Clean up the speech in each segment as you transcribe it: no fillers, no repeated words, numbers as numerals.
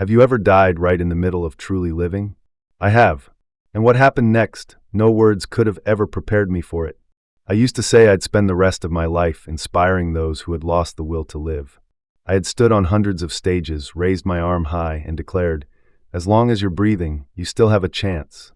Have you ever died right in the middle of truly living? I have. And what happened next, no words could have ever prepared me for it. I used to say I'd spend the rest of my life inspiring those who had lost the will to live. I had stood on hundreds of stages, raised my arm high, and declared, as long as you're breathing, you still have a chance.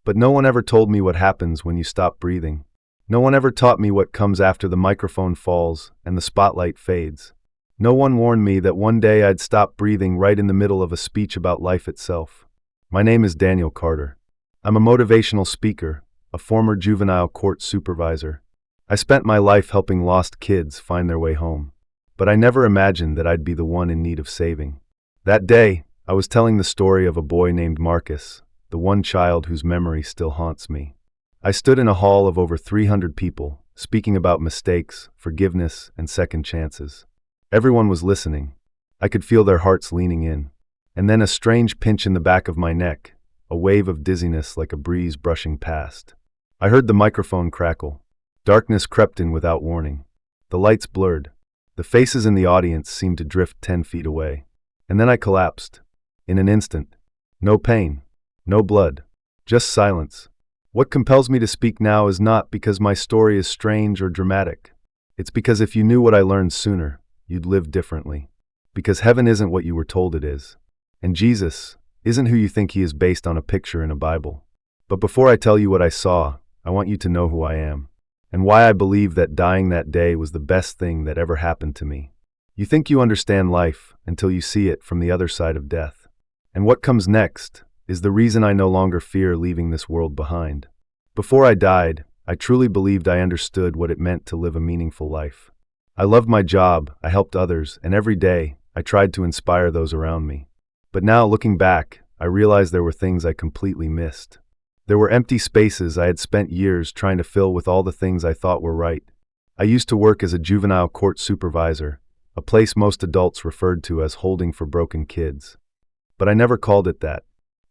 But no one ever told me what happens when you stop breathing. No one ever taught me what comes after the microphone falls and the spotlight fades. No one warned me that one day I'd stop breathing right in the middle of a speech about life itself. My name is Daniel Carter. I'm a motivational speaker, a former juvenile court supervisor. I spent my life helping lost kids find their way home. But I never imagined that I'd be the one in need of saving. That day, I was telling the story of a boy named Marcus, the one child whose memory still haunts me. I stood in a hall of over 300 people, speaking about mistakes, forgiveness, and second chances. Everyone was listening. I could feel their hearts leaning in. And then a strange pinch in the back of my neck, a wave of dizziness like a breeze brushing past. I heard the microphone crackle. Darkness crept in without warning. The lights blurred. The faces in the audience seemed to drift 10 feet away. And then I collapsed. In an instant. No pain. No blood. Just silence. What compels me to speak now is not because my story is strange or dramatic. It's because if you knew what I learned sooner, you'd live differently. Because heaven isn't what you were told it is. And Jesus isn't who you think he is based on a picture in a Bible. But before I tell you what I saw, I want you to know who I am. And why I believe that dying that day was the best thing that ever happened to me. You think you understand life until you see it from the other side of death. And what comes next is the reason I no longer fear leaving this world behind. Before I died, I truly believed I understood what it meant to live a meaningful life. I loved my job, I helped others, and every day, I tried to inspire those around me. But now, looking back, I realized there were things I completely missed. There were empty spaces I had spent years trying to fill with all the things I thought were right. I used to work as a juvenile court supervisor, a place most adults referred to as holding for broken kids. But I never called it that.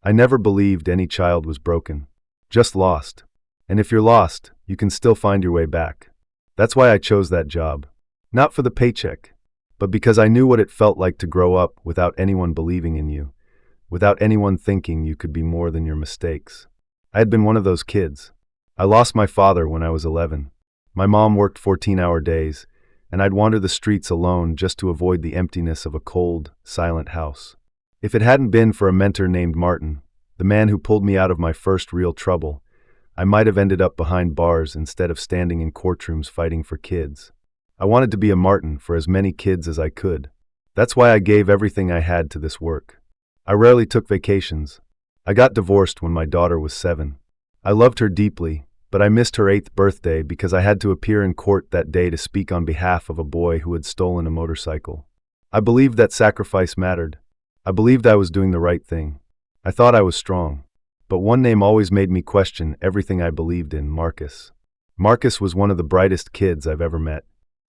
I never believed any child was broken, just lost. And if you're lost, you can still find your way back. That's why I chose that job. Not for the paycheck, but because I knew what it felt like to grow up without anyone believing in you, without anyone thinking you could be more than your mistakes. I had been one of those kids. I lost my father when I was 11. My mom worked 14-hour days, and I'd wander the streets alone just to avoid the emptiness of a cold, silent house. If it hadn't been for a mentor named Martin, the man who pulled me out of my first real trouble, I might have ended up behind bars instead of standing in courtrooms fighting for kids. I wanted to be a Martin for as many kids as I could. That's why I gave everything I had to this work. I rarely took vacations. I got divorced when my daughter was 7. I loved her deeply, but I missed her 8th birthday because I had to appear in court that day to speak on behalf of a boy who had stolen a motorcycle. I believed that sacrifice mattered. I believed I was doing the right thing. I thought I was strong. But one name always made me question everything I believed in: Marcus. Marcus was one of the brightest kids I've ever met.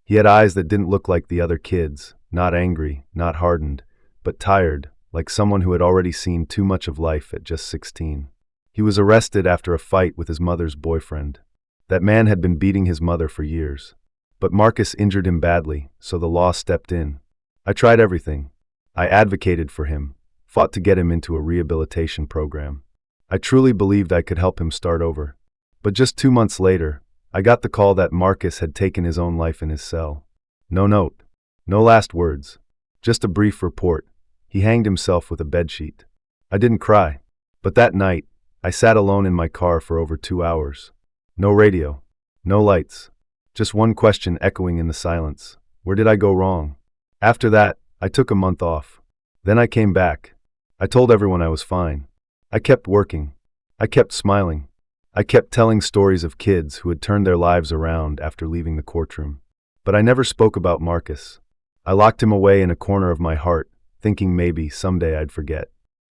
He had eyes that didn't look like the other kids, not angry, not hardened, but tired, like someone who had already seen too much of life at just 16. He was arrested after a fight with his mother's boyfriend. That man had been beating his mother for years. But Marcus injured him badly, so the law stepped in. I tried everything. I advocated for him, fought to get him into a rehabilitation program. I truly believed I could help him start over. But just 2 months later, I got the call that Marcus had taken his own life in his cell. No note, no last words, just a brief report. He hanged himself with a bedsheet. I didn't cry, but that night, I sat alone in my car for over 2 hours. No radio, no lights, just one question echoing in the silence: where did I go wrong? After that, I took a month off. Then I came back. I told everyone I was fine. I kept working. I kept smiling. I kept telling stories of kids who had turned their lives around after leaving the courtroom. But I never spoke about Marcus. I locked him away in a corner of my heart, thinking maybe someday I'd forget.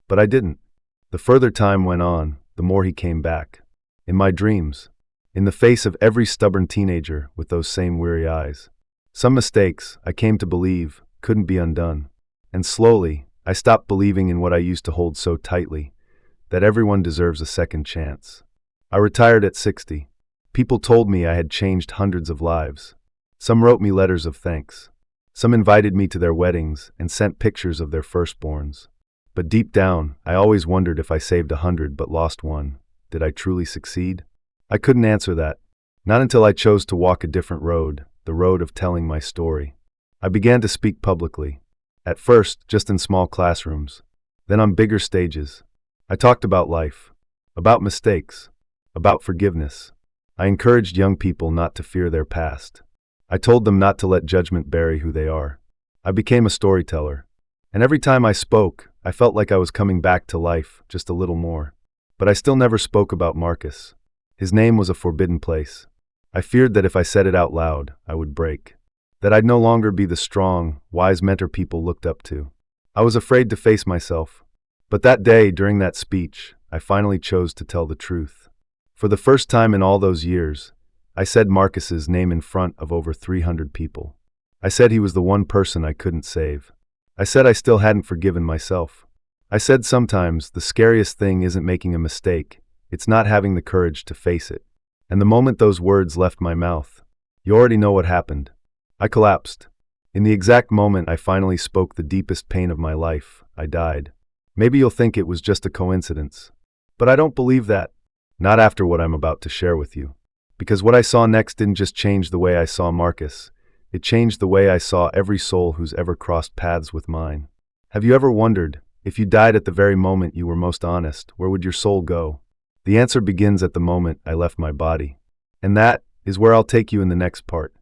But I didn't. The further time went on, the more he came back. In my dreams. In the face of every stubborn teenager with those same weary eyes. Some mistakes, I came to believe, couldn't be undone. And slowly, I stopped believing in what I used to hold so tightly, that everyone deserves a second chance. I retired at 60. People told me I had changed hundreds of lives. Some wrote me letters of thanks. Some invited me to their weddings and sent pictures of their firstborns. But deep down, I always wondered if I saved 100 but lost one. Did I truly succeed? I couldn't answer that. Not until I chose to walk a different road, the road of telling my story. I began to speak publicly. At first, just in small classrooms. Then on bigger stages. I talked about life, about mistakes, about forgiveness. I encouraged young people not to fear their past. I told them not to let judgment bury who they are. I became a storyteller. And every time I spoke, I felt like I was coming back to life, just a little more. But I still never spoke about Marcus. His name was a forbidden place. I feared that if I said it out loud, I would break. That I'd no longer be the strong, wise mentor people looked up to. I was afraid to face myself. But that day, during that speech, I finally chose to tell the truth. For the first time in all those years, I said Marcus's name in front of over 300 people. I said he was the one person I couldn't save. I said I still hadn't forgiven myself. I said sometimes the scariest thing isn't making a mistake, it's not having the courage to face it. And the moment those words left my mouth, you already know what happened. I collapsed. In the exact moment I finally spoke the deepest pain of my life, I died. Maybe you'll think it was just a coincidence. But I don't believe that. Not after what I'm about to share with you. Because what I saw next didn't just change the way I saw Marcus. It changed the way I saw every soul who's ever crossed paths with mine. Have you ever wondered, if you died at the very moment you were most honest, where would your soul go? The answer begins at the moment I left my body. And that is where I'll take you in the next part.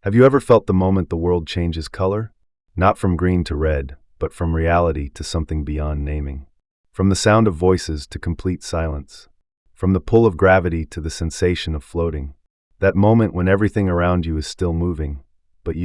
Have you ever felt the moment the world changes color? Not from green to red, but from reality to something beyond naming. From the sound of voices to complete silence. From the pull of gravity to the sensation of floating. That moment when everything around you is still moving. But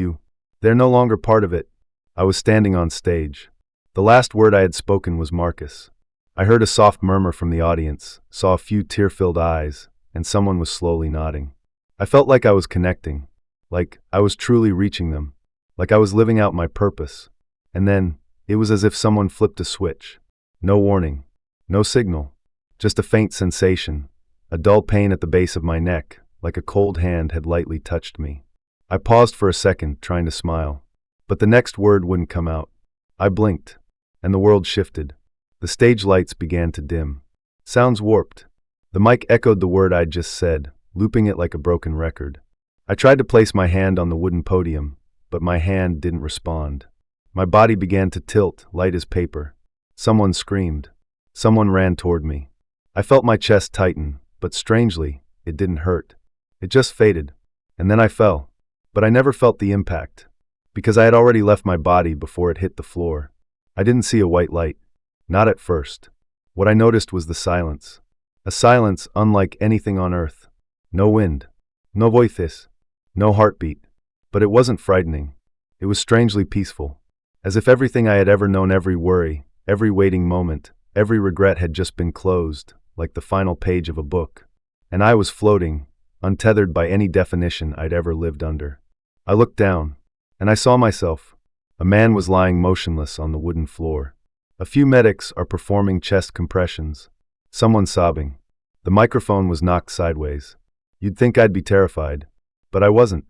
they're no longer part of it. I was standing on stage. The last word I had spoken was Marcus. I heard a soft murmur from the audience, saw a few tear-filled eyes, and someone was slowly nodding. I felt like I was connecting. Like I was truly reaching them. Like I was living out my purpose. And then, it was as if someone flipped a switch. No warning. No signal. Just a faint sensation. A dull pain at the base of my neck, like a cold hand had lightly touched me. I paused for a second, trying to smile. But the next word wouldn't come out. I blinked. And the world shifted. The stage lights began to dim. Sounds warped. The mic echoed the word I'd just said, looping it like a broken record. I tried to place my hand on the wooden podium, but my hand didn't respond. My body began to tilt, light as paper. Someone screamed. Someone ran toward me. I felt my chest tighten, but strangely, it didn't hurt. It just faded. And then I fell. But I never felt the impact, because I had already left my body before it hit the floor. I didn't see a white light. Not at first. What I noticed was the silence. A silence unlike anything on earth. No wind. No voices. No heartbeat. But it wasn't frightening. It was strangely peaceful. As if everything I had ever known, every worry, every waiting moment, every regret had just been closed, like the final page of a book. And I was floating, untethered by any definition I'd ever lived under. I looked down, and I saw myself. A man was lying motionless on the wooden floor. A few medics are performing chest compressions. Someone sobbing. The microphone was knocked sideways. You'd think I'd be terrified. But I wasn't.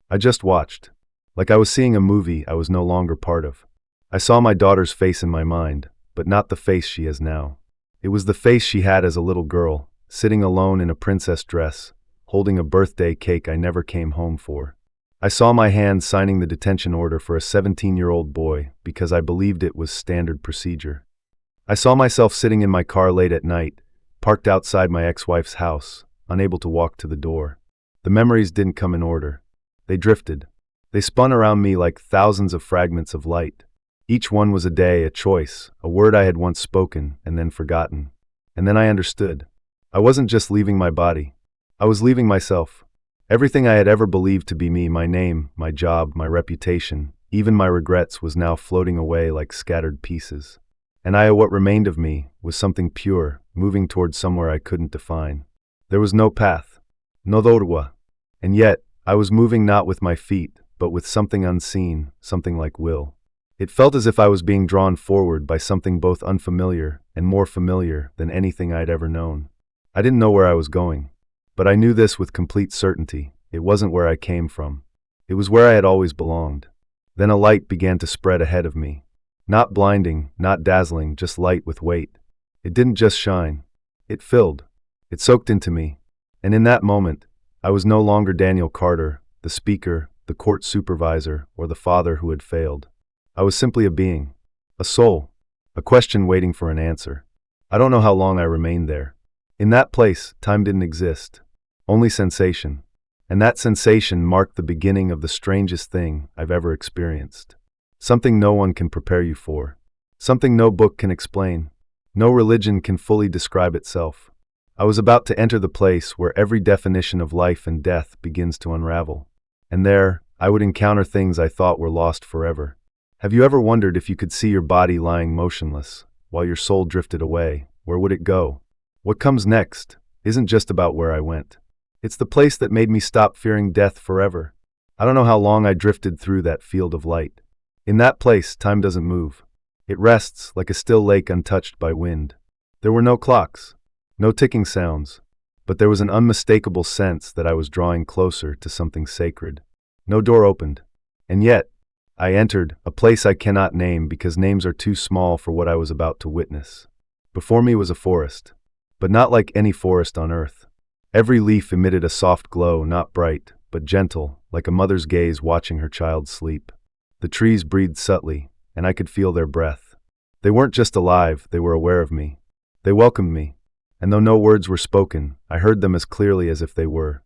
I just watched. Like I was seeing a movie I was no longer part of. I saw my daughter's face in my mind, but not the face she has now. It was the face she had as a little girl, sitting alone in a princess dress, holding a birthday cake I never came home for. I saw my hand signing the detention order for a 17-year-old boy because I believed it was standard procedure. I saw myself sitting in my car late at night, parked outside my ex-wife's house, unable to walk to the door. The memories didn't come in order. They drifted. They spun around me like thousands of fragments of light. Each one was a day, a choice, a word I had once spoken and then forgotten. And then I understood. I wasn't just leaving my body. I was leaving myself. Everything I had ever believed to be me, my name, my job, my reputation, even my regrets, was now floating away like scattered pieces. And what remained of me was something pure, moving towards somewhere I couldn't define. There was no path. No dorwa. And yet, I was moving not with my feet, but with something unseen, something like will. It felt as if I was being drawn forward by something both unfamiliar and more familiar than anything I'd ever known. I didn't know where I was going, but I knew this with complete certainty. It wasn't where I came from. It was where I had always belonged. Then a light began to spread ahead of me. Not blinding, not dazzling, just light with weight. It didn't just shine. It filled. It soaked into me. And in that moment, I was no longer Daniel Carter, the speaker, the court supervisor, or the father who had failed. I was simply a being, a soul, a question waiting for an answer. I don't know how long I remained there. In that place, time didn't exist, only sensation. And that sensation marked the beginning of the strangest thing I've ever experienced. Something no one can prepare you for. Something no book can explain. No religion can fully describe itself. I was about to enter the place where every definition of life and death begins to unravel. And there, I would encounter things I thought were lost forever. Have you ever wondered if you could see your body lying motionless, while your soul drifted away? Where would it go? What comes next isn't just about where I went. It's the place that made me stop fearing death forever. I don't know how long I drifted through that field of light. In that place, time doesn't move. It rests like a still lake untouched by wind. There were no clocks, no ticking sounds, but there was an unmistakable sense that I was drawing closer to something sacred. No door opened, and yet, I entered a place I cannot name because names are too small for what I was about to witness. Before me was a forest, but not like any forest on earth. Every leaf emitted a soft glow, not bright, but gentle, like a mother's gaze watching her child sleep. The trees breathed subtly, and I could feel their breath. They weren't just alive, they were aware of me. They welcomed me, and though no words were spoken, I heard them as clearly as if they were.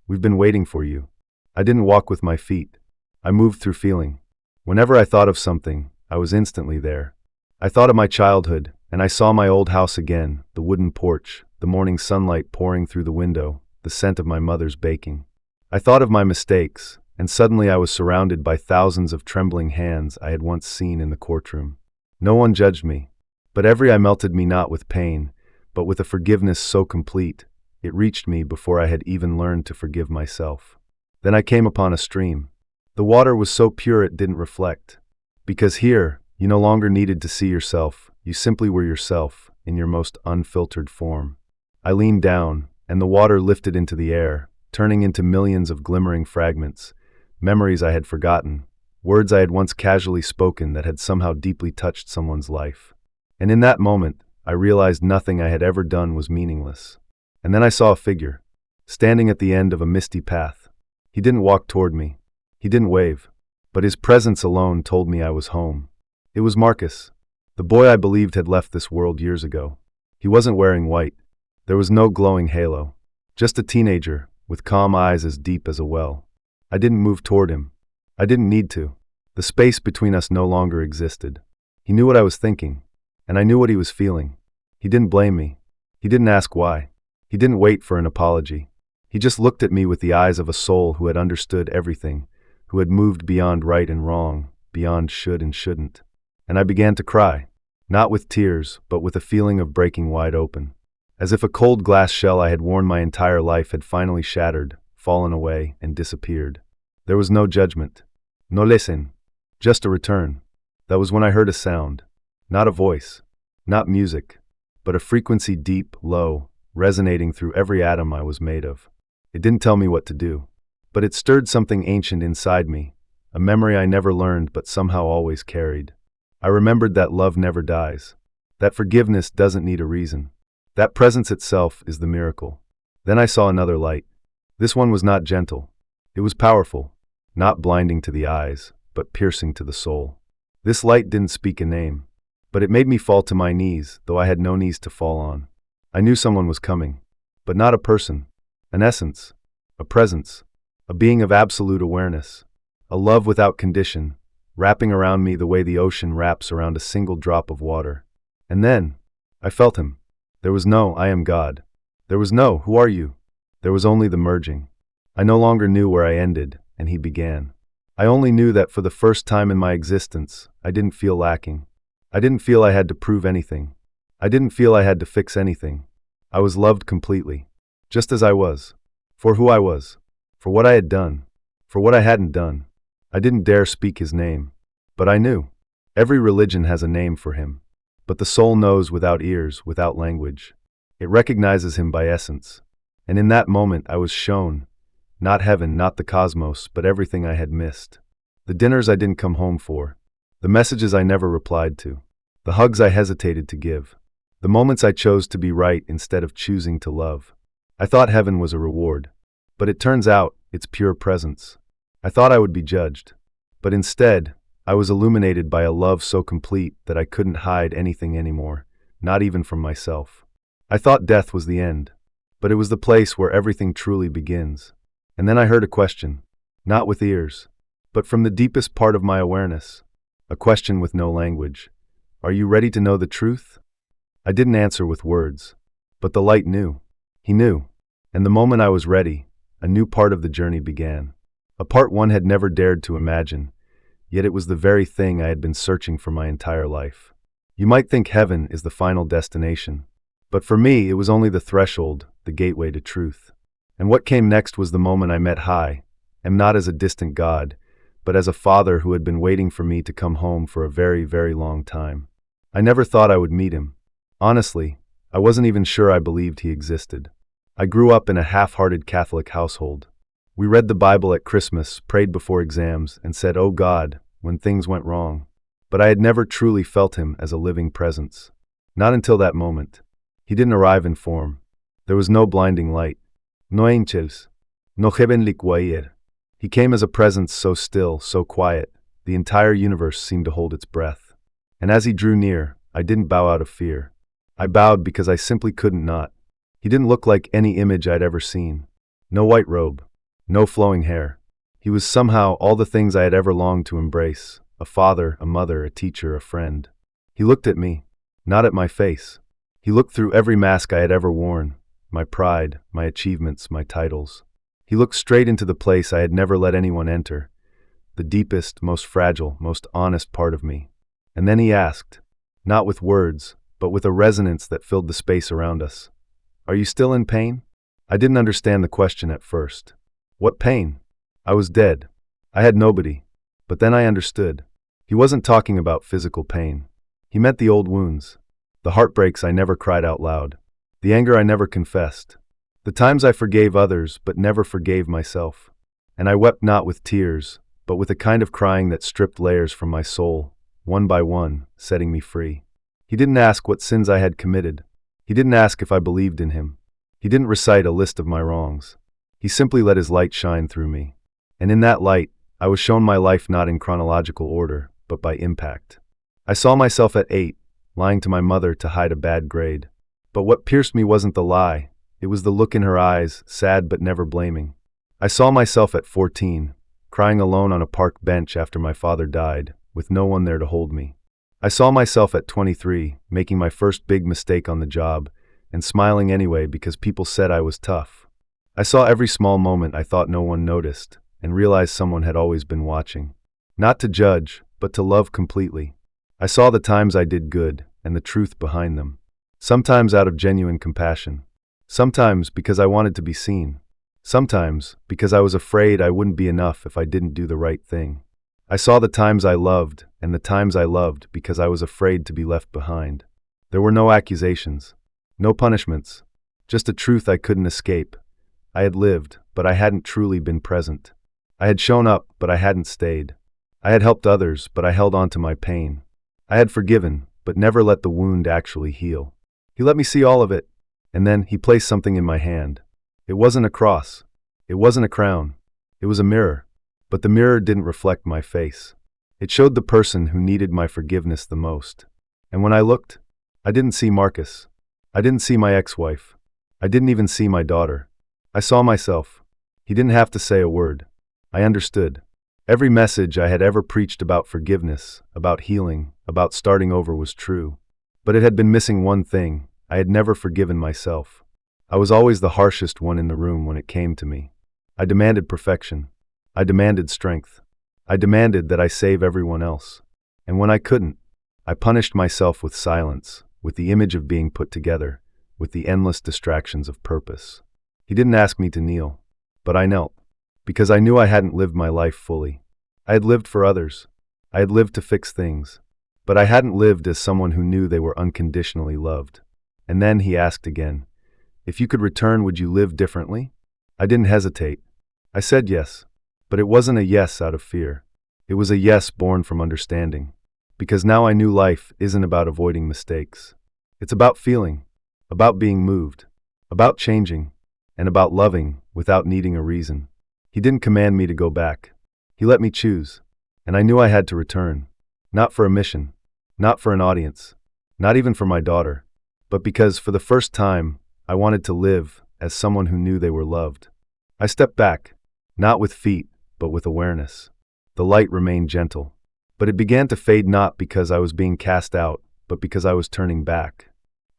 "We've been waiting for you." I didn't walk with my feet. I moved through feeling. Whenever I thought of something, I was instantly there. I thought of my childhood, and I saw my old house again, the wooden porch, the morning sunlight pouring through the window, the scent of my mother's baking. I thought of my mistakes, and suddenly I was surrounded by thousands of trembling hands I had once seen in the courtroom. No one judged me, but every eye melted me not with pain, but with a forgiveness so complete, it reached me before I had even learned to forgive myself. Then I came upon a stream. The water was so pure it didn't reflect. Because here, you no longer needed to see yourself, you simply were yourself, in your most unfiltered form. I leaned down, and the water lifted into the air, turning into millions of glimmering fragments, memories I had forgotten, words I had once casually spoken that had somehow deeply touched someone's life. And in that moment, I realized nothing I had ever done was meaningless. And then I saw a figure, standing at the end of a misty path. He didn't walk toward me. He didn't wave. But his presence alone told me I was home. It was Marcus, the boy I believed had left this world years ago. He wasn't wearing white. There was no glowing halo. Just a teenager, with calm eyes as deep as a well. I didn't move toward him. I didn't need to. The space between us no longer existed. He knew what I was thinking, and I knew what he was feeling. He didn't blame me. He didn't ask why. He didn't wait for an apology. He just looked at me with the eyes of a soul who had understood everything, who had moved beyond right and wrong, beyond should and shouldn't. And I began to cry, not with tears, but with a feeling of breaking wide open. As if a cold glass shell I had worn my entire life had finally shattered, fallen away, and disappeared. There was no judgment. No listen. Just a return. That was when I heard a sound. Not a voice. Not music. But a frequency deep, low, resonating through every atom I was made of. It didn't tell me what to do. But it stirred something ancient inside me, a memory I never learned but somehow always carried. I remembered that love never dies. That forgiveness doesn't need a reason. That presence itself is the miracle. Then I saw another light. This one was not gentle. It was powerful, not blinding to the eyes, but piercing to the soul. This light didn't speak a name, but it made me fall to my knees, though I had no knees to fall on. I knew someone was coming, but not a person, an essence, a presence, a being of absolute awareness, a love without condition, wrapping around me the way the ocean wraps around a single drop of water. And then, I felt him. There was no, "I am God." There was no, "Who are you?" There was only the merging. I no longer knew where I ended, and he began. I only knew that for the first time in my existence, I didn't feel lacking. I didn't feel I had to prove anything. I didn't feel I had to fix anything. I was loved completely, just as I was, for who I was, for what I had done, for what I hadn't done. I didn't dare speak his name, but I knew. Every religion has a name for him, but the soul knows without ears, without language. It recognizes him by essence. And in that moment I was shown, not heaven, not the cosmos, but everything I had missed. The dinners I didn't come home for, The messages I never replied to. The hugs I hesitated to give. The moments I chose to be right instead of choosing to love. I thought heaven was a reward. But it turns out, it's pure presence. I thought I would be judged. But instead, I was illuminated by a love so complete that I couldn't hide anything anymore, not even from myself. I thought death was the end. But it was the place where everything truly begins. And then I heard a question, not with ears, but from the deepest part of my awareness. A question with no language. Are you ready to know the truth? I didn't answer with words, but the light knew. He knew. And the moment I was ready, a new part of the journey began. A part one had never dared to imagine, yet it was the very thing I had been searching for my entire life. You might think heaven is the final destination, but for me it was only the threshold, the gateway to truth. And what came next was the moment I met Hai, and not as a distant god, but as a father who had been waiting for me to come home for a very, very long time. I never thought I would meet him. Honestly, I wasn't even sure I believed he existed. I grew up in a half-hearted Catholic household. We read the Bible at Christmas, prayed before exams, and said, "Oh God," when things went wrong. But I had never truly felt him as a living presence. Not until that moment. He didn't arrive in form. There was no blinding light. No angels. No heavenly choir. He came as a presence so still, so quiet, the entire universe seemed to hold its breath. And as he drew near, I didn't bow out of fear. I bowed because I simply couldn't not. He didn't look like any image I'd ever seen. No white robe. No flowing hair. He was somehow all the things I had ever longed to embrace. A father, a mother, a teacher, a friend. He looked at me, not at my face. He looked through every mask I had ever worn. My pride, my achievements, my titles. He looked straight into the place I had never let anyone enter, the deepest, most fragile, most honest part of me. And then he asked, not with words, but with a resonance that filled the space around us, "Are you still in pain?" I didn't understand the question at first. What pain? I was dead. I had nobody. But then I understood. He wasn't talking about physical pain. He meant the old wounds, the heartbreaks I never cried out loud. The anger I never confessed. The times I forgave others but never forgave myself. And I wept not with tears, but with a kind of crying that stripped layers from my soul, one by one, setting me free. He didn't ask what sins I had committed. He didn't ask if I believed in him. He didn't recite a list of my wrongs. He simply let his light shine through me. And in that light, I was shown my life not in chronological order, but by impact. I saw myself at 8, lying to my mother to hide a bad grade. But what pierced me wasn't the lie, it was the look in her eyes, sad but never blaming. I saw myself at 14, crying alone on a park bench after my father died, with no one there to hold me. I saw myself at 23, making my first big mistake on the job, and smiling anyway because people said I was tough. I saw every small moment I thought no one noticed, and realized someone had always been watching. Not to judge, but to love completely. I saw the times I did good, and the truth behind them. Sometimes out of genuine compassion. Sometimes because I wanted to be seen. Sometimes because I was afraid I wouldn't be enough if I didn't do the right thing. I saw the times I loved, and the times I loved because I was afraid to be left behind. There were no accusations. No punishments. Just a truth I couldn't escape. I had lived, but I hadn't truly been present. I had shown up, but I hadn't stayed. I had helped others, but I held on to my pain. I had forgiven, but never let the wound actually heal. He let me see all of it, and then he placed something in my hand. It wasn't a cross. It wasn't a crown. It was a mirror. But the mirror didn't reflect my face. It showed the person who needed my forgiveness the most. And when I looked, I didn't see Marcus. I didn't see my ex-wife. I didn't even see my daughter. I saw myself. He didn't have to say a word. I understood. Every message I had ever preached about forgiveness, about healing, about starting over was true. But it had been missing one thing. I had never forgiven myself. I was always the harshest one in the room when it came to me. I demanded perfection. I demanded strength. I demanded that I save everyone else. And when I couldn't, I punished myself with silence, with the image of being put together, with the endless distractions of purpose. He didn't ask me to kneel, but I knelt, because I knew I hadn't lived my life fully. I had lived for others. I had lived to fix things. But I hadn't lived as someone who knew they were unconditionally loved. And then he asked again, "If you could return, would you live differently?" I didn't hesitate. I said yes. But it wasn't a yes out of fear. It was a yes born from understanding. because now I knew life isn't about avoiding mistakes. It's about feeling, about being moved, about changing, and about loving without needing a reason. He didn't command me to go back. He let me choose, and I knew I had to return. Not for a mission, not for an audience, not even for my daughter, but because for the first time, I wanted to live as someone who knew they were loved. I stepped back, not with feet, but with awareness. The light remained gentle, but it began to fade not because I was being cast out, but because I was turning back.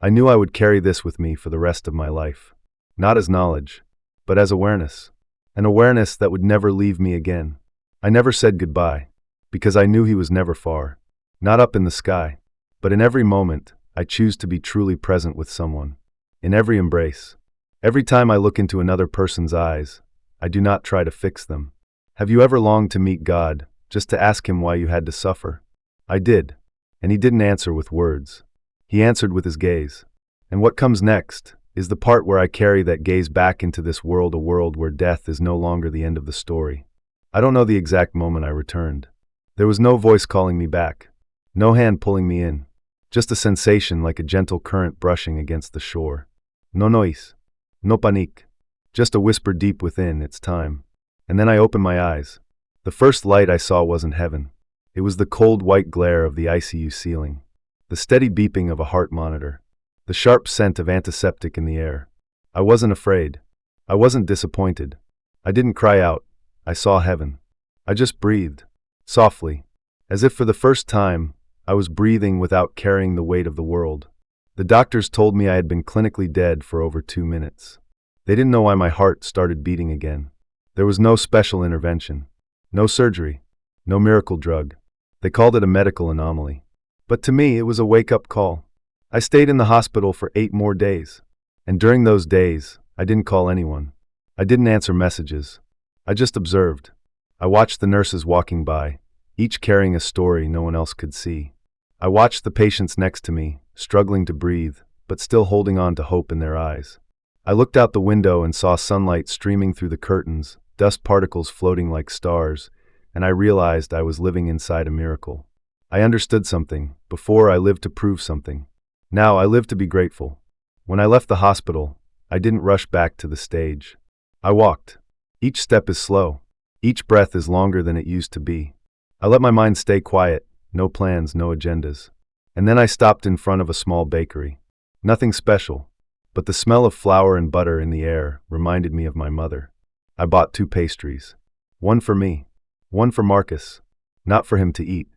I knew I would carry this with me for the rest of my life, not as knowledge, but as awareness, an awareness that would never leave me again. I never said goodbye, because I knew he was never far, not up in the sky, but in every moment, I choose to be truly present with someone. In every embrace, every time I look into another person's eyes, I do not try to fix them. Have you ever longed to meet God, just to ask him why you had to suffer? I did, and he didn't answer with words. He answered with his gaze. And what comes next is the part where I carry that gaze back into this world, a world where death is no longer the end of the story. I don't know the exact moment I returned. There was no voice calling me back, no hand pulling me in, just a sensation like a gentle current brushing against the shore. No noise, no panique, just a whisper deep within, it's time. And then I opened my eyes. The first light I saw wasn't heaven. It was the cold white glare of the ICU ceiling, the steady beeping of a heart monitor, the sharp scent of antiseptic in the air. I wasn't afraid. I wasn't disappointed. I didn't cry out. I saw heaven. I just breathed, softly, as if for the first time, I was breathing without carrying the weight of the world. The doctors told me I had been clinically dead for over 2 minutes. They didn't know why my heart started beating again. There was no special intervention, no surgery, no miracle drug. They called it a medical anomaly. But to me, it was a wake-up call. I stayed in the hospital for 8 more days. And during those days, I didn't call anyone. I didn't answer messages. I just observed. I watched the nurses walking by, each carrying a story no one else could see. I watched the patients next to me, struggling to breathe, but still holding on to hope in their eyes. I looked out the window and saw sunlight streaming through the curtains, dust particles floating like stars, and I realized I was living inside a miracle. I understood something. Before, I lived to prove something. Now I live to be grateful. When I left the hospital, I didn't rush back to the stage. I walked. Each step is slow. Each breath is longer than it used to be. I let my mind stay quiet, no plans, no agendas. And then I stopped in front of a small bakery. Nothing special, but the smell of flour and butter in the air reminded me of my mother. I bought 2 pastries. One for me, one for Marcus. Not for him to eat,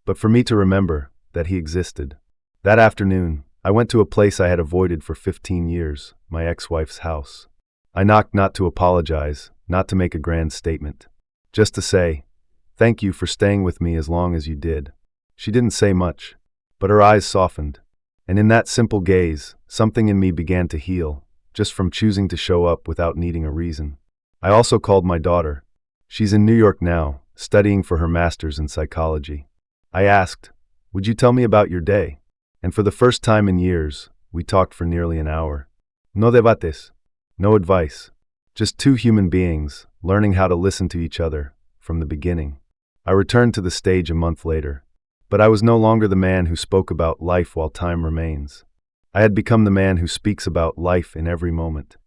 but for me to remember that he existed. That afternoon, I went to a place I had avoided for 15 years, my ex-wife's house. I knocked not to apologize, not to make a grand statement. Just to say, thank you for staying with me as long as you did. She didn't say much, but her eyes softened. And in that simple gaze, something in me began to heal, just from choosing to show up without needing a reason. I also called my daughter. She's in New York now, studying for her master's in psychology. I asked, would you tell me about your day? And for the first time in years, we talked for nearly an hour. No debates, no advice, just 2 human beings learning how to listen to each other from the beginning. I returned to the stage a month later, but I was no longer the man who spoke about life while time remains. I had become the man who speaks about life in every moment.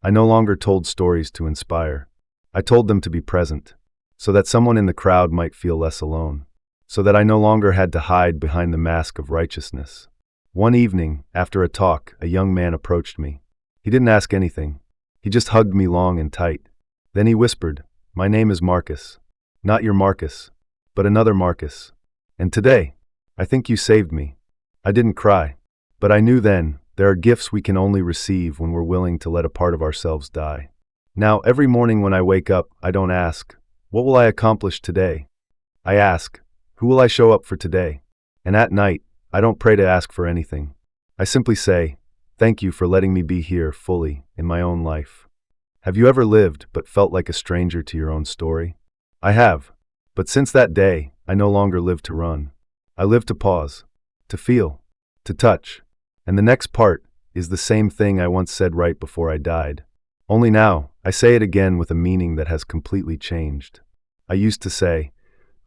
I no longer told stories to inspire. I told them to be present, so that someone in the crowd might feel less alone, so that I no longer had to hide behind the mask of righteousness. One evening, after a talk, a young man approached me. He didn't ask anything. He just hugged me long and tight. Then he whispered, my name is Marcus. Not your Marcus, but another Marcus. And today, I think you saved me. I didn't cry, but I knew then, there are gifts we can only receive when we're willing to let a part of ourselves die. Now, every morning when I wake up, I don't ask, what will I accomplish today? I ask, who will I show up for today? And at night, I don't pray to ask for anything. I simply say, thank you for letting me be here fully in my own life. Have you ever lived but felt like a stranger to your own story? I have. But since that day, I no longer live to run. I live to pause, to feel, to touch. And the next part is the same thing I once said right before I died. Only now, I say it again with a meaning that has completely changed. I used to say,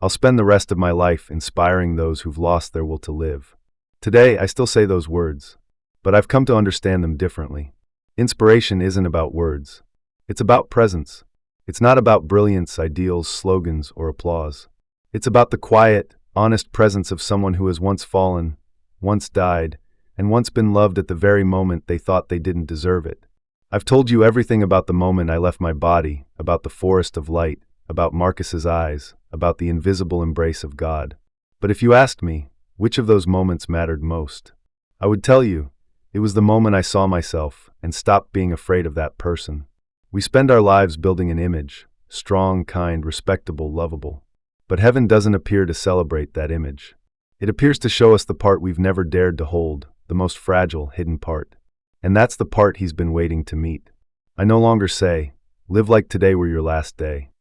I'll spend the rest of my life inspiring those who've lost their will to live. Today, I still say those words, but I've come to understand them differently. Inspiration isn't about words. It's about presence. It's not about brilliance, ideals, slogans, or applause. It's about the quiet, honest presence of someone who has once fallen, once died, and once been loved at the very moment they thought they didn't deserve it. I've told you everything about the moment I left my body, about the forest of light, about Marcus's eyes, about the invisible embrace of God. But if you asked me, which of those moments mattered most, I would tell you, it was the moment I saw myself and stopped being afraid of that person. We spend our lives building an image, strong, kind, respectable, lovable. But heaven doesn't appear to celebrate that image. It appears to show us the part we've never dared to hold, the most fragile, hidden part. And that's the part he's been waiting to meet. I no longer say, live like today were your last day.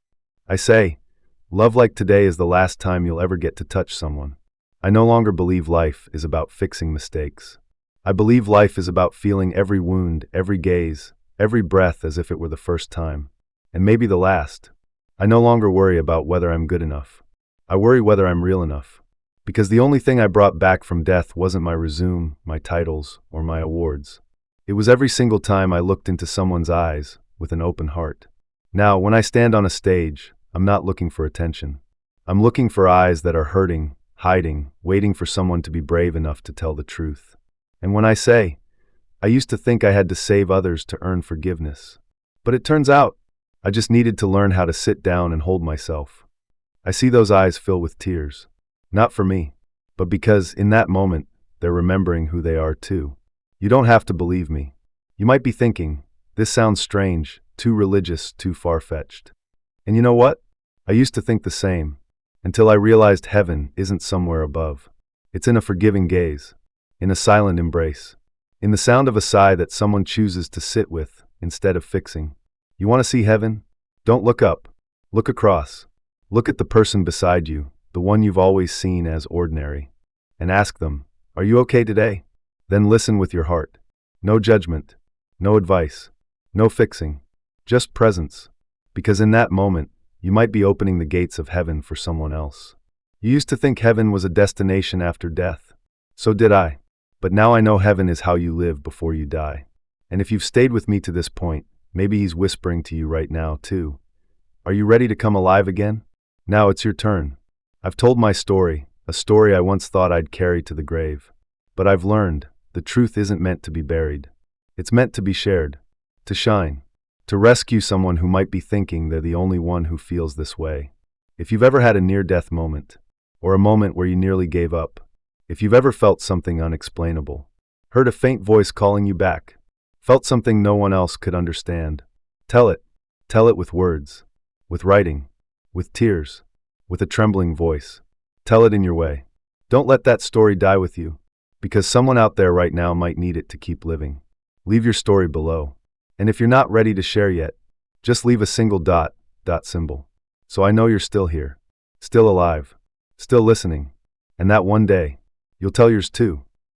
I say, love like today is the last time you'll ever get to touch someone. I no longer believe life is about fixing mistakes. I believe life is about feeling every wound, every gaze, every breath as if it were the first time. And maybe the last. I no longer worry about whether I'm good enough. I worry whether I'm real enough. Because the only thing I brought back from death wasn't my resume, my titles, or my awards. It was every single time I looked into someone's eyes with an open heart. Now, when I stand on a stage, I'm not looking for attention. I'm looking for eyes that are hurting, hiding, waiting for someone to be brave enough to tell the truth. And when I say, I used to think I had to save others to earn forgiveness. But it turns out, I just needed to learn how to sit down and hold myself. I see those eyes fill with tears. Not for me, but because in that moment, they're remembering who they are too. You don't have to believe me. You might be thinking, this sounds strange, too religious, too far-fetched. And you know what? I used to think the same, until I realized heaven isn't somewhere above. It's in a forgiving gaze, in a silent embrace, in the sound of a sigh that someone chooses to sit with instead of fixing. You want to see heaven? Don't look up. Look across. Look at the person beside you, the one you've always seen as ordinary, and ask them, are you okay today? Then listen with your heart. No judgment, no advice, no fixing, just presence. Because in that moment, you might be opening the gates of heaven for someone else. You used to think heaven was a destination after death. So did I. But now I know heaven is how you live before you die. And if you've stayed with me to this point, maybe he's whispering to you right now, too. Are you ready to come alive again? Now it's your turn. I've told my story, a story I once thought I'd carry to the grave. But I've learned, the truth isn't meant to be buried. It's meant to be shared, to shine, to rescue someone who might be thinking they're the only one who feels this way. If you've ever had a near-death moment, or a moment where you nearly gave up, if you've ever felt something unexplainable, heard a faint voice calling you back, felt something no one else could understand, tell it with words, with writing, with tears, with a trembling voice. Tell it in your way. Don't let that story die with you, because someone out there right now might need it to keep living. Leave your story below. And if you're not ready to share yet, just leave a single dot symbol. So I know you're still here, still alive, still listening, and that one day, you'll tell yours too.